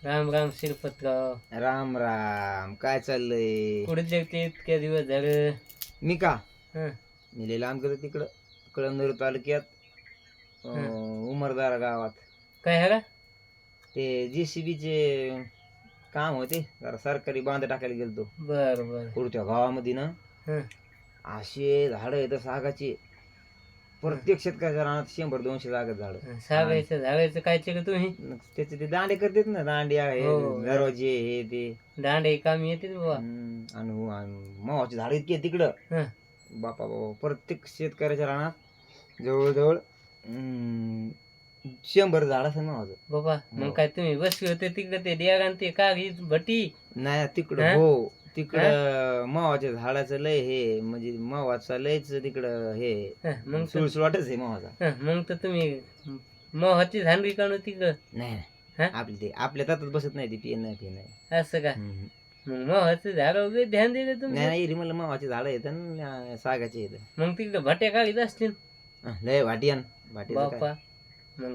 राम राम शिरपतराव. राम राम. काय चाललंय? कुठे जेवते इतक्या दिवस झालं? मी का हं, मी लय लांब गेलो तिकडं कळमनुरी तालुक्यात हं. उमरदारा गावात. काय ह्याला? ते JCBचे काम होते, जरा सरकारी बांध टाकायला गेलतो बर बर. पुढच्या गावामध्ये ना. हं, असे झाडं येतं सागाचे, हं, प्रत्येक शेतकऱ्याच्या रानात 100-200 जागत झाडं. हं. सागायचं झाडायचं काय केलं तुम्ही? मग त्याचे ते दांडे करतात ना, दांडे आहे हो दरवाजे हे ते. दांडे कामी येते बाबा. आणि मावाची झाडं इतकी आहेत तिकडं. हं, बापा बापा, प्रत्येक शेतकऱ्याच्या रानात जवळजवळ 100 झाड असं माझं. बाबा मग हो. काय तुम्ही बसले होते तिकडे ते डेग आणि ते कागद भटी? नाही तिकडं हं? हो, तिकडं मावाच्या झाडाचं लय हे, म्हणजे मावाचा लयच तिकडं हे मग तर सुळसुळाटच आहे मावाचा. मग तर तुम्ही मोहाची झांडगी काढून तिकडं. नाही नाही, हं? आपली ते आपल्या तातात बसत नाही, ती पिन नाही नाही. असं का? मग मोहाचं झाड वगैरे ध्यान दिलं नाही तुम्ही? नाही, मला मावाची झाडं येतं ना, सागाची येतं. मग तिकडे भट्या काढीत असतील लय वाटियान वाटीचं काय. बापा. मग